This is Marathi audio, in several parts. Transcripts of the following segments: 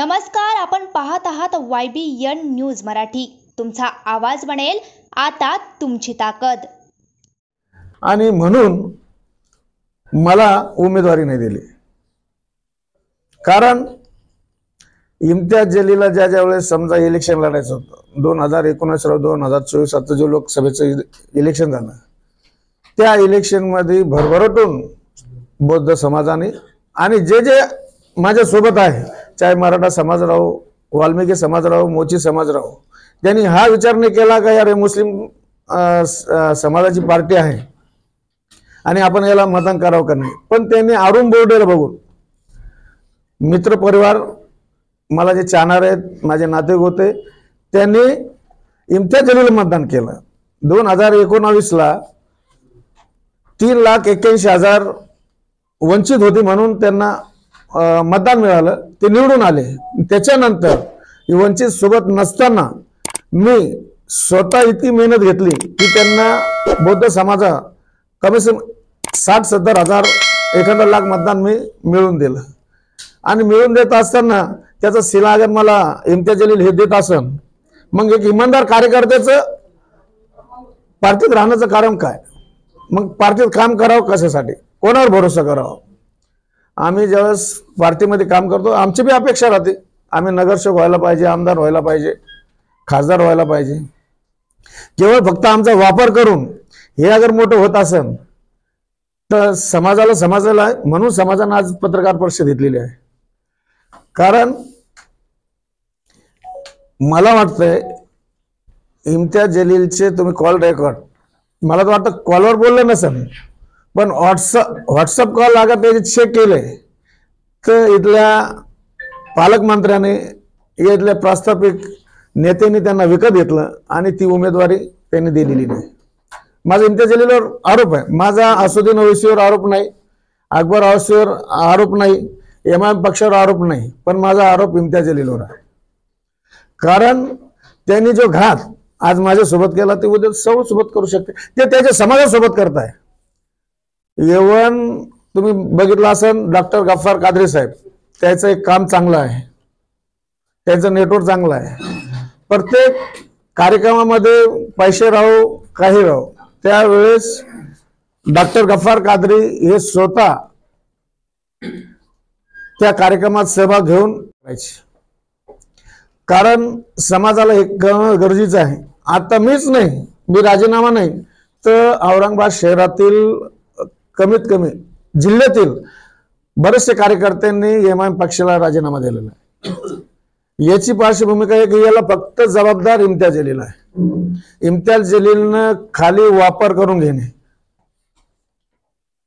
नमस्कार, आपण पाहत आहात YBN न्यूज मराठी। तुमचा आवाज बनेल आता तुमची ताकद। आणि म्हणून मला उमेदवारी नाही दिली। कारण इम्तियाज जलीलला ज्या वेळेस समजा इलेक्शन लढायचं होतं 2019 2024 आता जो लोकसभेचं इलेक्शन झालं, त्या इलेक्शन मध्ये भरभराटून बौद्ध समाजाने आणि जे माझ्या सोबत आहे, चाहे मराठा समाज राहो, वाल्मिकी समाज राहो, मोची समाज राहो, त्यांनी हा विचार नाही केला का यार मुस्लिम समाजाची पार्टी आहे आणि आपण याला मतदान करावं का नाही। पण त्यांनी आरुम बोर्डेला बघून मित्र परिवार मला जे चाहणार आहेत, माझे नातेवाईक होते, त्यांनी इम्तियाज जलील मतदान केलं। 2019 ला 3,81,000 वंचित होती म्हणून त्यांना मतदान मिळालं, ते निवडून आले। त्याच्यानंतर वंचित सोबत नसताना मी स्वतः इतकी मेहनत घेतली की त्यांना बौद्ध समाजा कमी से 60-70 हजार 1 लाख मतदान मी मिळवून दिलं। आणि मिळवून देत असताना त्याचा सिला अगर मला इम्तियाज जलील हे देत असन, मग एक इमानदार कार्यकर्त्याचं पार्टीत राहण्याचं कारण काय? मग पार्टीत काम करावं कशासाठी, कोणावर भरोसा करावा? आम्ही ज्यावेळेस पार्टीमध्ये काम करतो, आमची बी अपेक्षा राहते आम्ही नगरसेवक व्हायला पाहिजे, आमदार व्हायला पाहिजे, खासदार व्हायला पाहिजे। केवळ फक्त आमचा वापर करून हे अगर मोठं होत असेल तर समाजाला म्हणून समाजाने आज पत्रकार परिषद घेतलेली आहे। कारण मला वाटतंय इम्तियाज जलीलचे तुम्ही कॉल रेकॉर्ड, मला तर वाटतं कॉलवर बोलले नसेल, पण व्हॉट्सअप कॉल अगर ते चेक केले तर इथल्या पालकमंत्र्याने इथल्या प्रस्थापित नेत्यांनी त्यांना विकत घेतलं आणि ती उमेदवारी त्यांनी दिलेली नाही। माझा इम्तियाज जलीलवर आरोप आहे, माझा असुद्दीन ओवैसीवर आरोप नाही, अकबर ओवैसीवर आरोप नाही, MIM पक्षावर आरोप नाही, पण माझा आरोप इम्तियाज जलीलवर आहे। कारण त्यांनी जो घात आज माझ्यासोबत केला ते उद्या सोबत करू शकते, ते त्याच्या समाजासोबत करताय। येवन तुम्ही बघितलं असेल डॉक्टर गफ्फार कादरी साहेब, त्याचं एक काम चांगलं आहे, त्याचं नेटवर्क चांगलं आहे। प्रत्येक कार्यक्रमामध्ये पैसे राहो काही राहो, त्यावेळेस डॉक्टर गफ्फार कादरी हे स्वतः त्या कार्यक्रमात सहभाग घेऊन करायचे। कारण समाजाला हे कळणं गरजेचं आहे। आता मीच नाही, मी राजीनामा नाही तर औरंगाबाद शहरातील कमीत कमी जिल्ह्यातील बरेचसे कार्यकर्त्यांनी MIM पक्षाला राजीनामा दिलेला आहे। याची पार्श्वभूमिका आहे की याला फक्त जबाबदार इम्तियाज जलील आहे। इम्तियाज जलीलनं खाली वापर करून घेणे,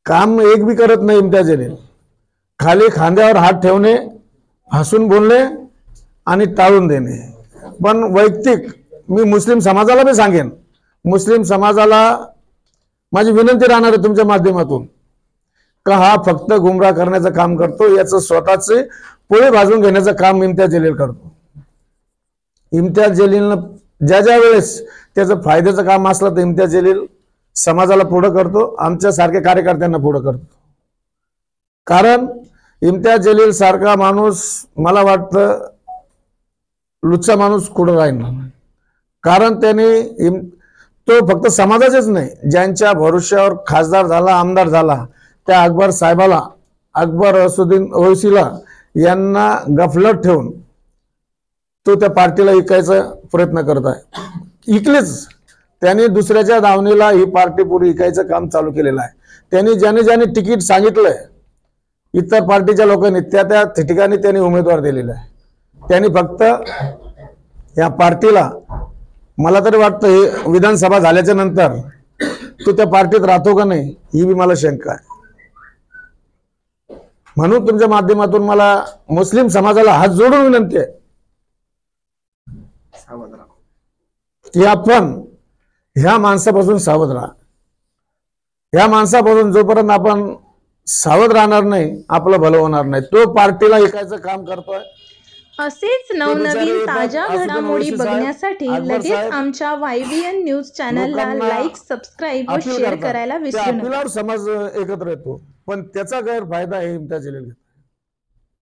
काम एक भी करत नाही इम्तियाज जलील, खाली खांद्यावर हात ठेवणे, हसून बोलणे आणि टाळून देणे। पण वैयक्तिक मी मुस्लिम समाजाला भी सांगेन, मुस्लिम समाजाला माझी विनंती राहणार आहे तुमच्या माध्यमातून का हा फक्त गुमराह करण्याचं काम करतो, याचं स्वतःचे पोळे भाजून घेण्याचं काम इम्तियाज जलील करतो। इम्तियाज जलीलनं ज्या वेळेस त्याचं फायद्याचं काम असलं तर इम्तियाज जलील समाजाला पुढं करतो, आमच्या सारख्या कार्यकर्त्यांना पुढं करतो। कारण इम्तियाज जलील सारखा माणूस मला वाटतं लुच्चा माणूस कुठं राहील, कारण त्याने तो फक्त समाजाचेच नाही, ज्यांच्या भरोश्यावर खासदार झाला, आमदार झाला, त्या अकबर साहेबाला, अकबर असुद्दीन ओवैसीला यांना गफलत ठेवून तो त्या पार्टीला इकायचा प्रयत्न करत आहे। इकलेच त्यांनी दुसऱ्याच्या दावणीला ही पार्टी पुरी इकायचं काम चालू केलेलं आहे। त्यांनी ज्याने तिकीट सांगितलंय इतर पार्टीच्या लोकांनी त्या ठिकाणी त्यांनी उमेदवार दिलेला आहे। त्यांनी फक्त या पार्टीला, मला तरी वाटतं हे विधानसभा झाल्याच्या नंतर तो त्या पार्टीत राहतो का नाही ही बी मला शंका आहे। म्हणून तुमच्या माध्यमातून मला मुस्लिम समाजाला हात जोडून विनंती आहे की आपण ह्या माणसापासून सावध राहा। ह्या माणसापासून जोपर्यंत आपण सावध राहणार नाही आपलं भलं होणार नाही। तो पार्टीला ऐकायचं काम करतोय। असेच नवनवीन ताज्या घडामोडी बघण्यासाठी लगेच आमच्या YBN न्यूज चॅनलला लाईक, सबस्क्राईब व शेअर करायला विसरू नका। आपल्यावर समाज एकत्र येतो, पण त्याचा गैरफायदा हे इम्तियाज जलील घेतो।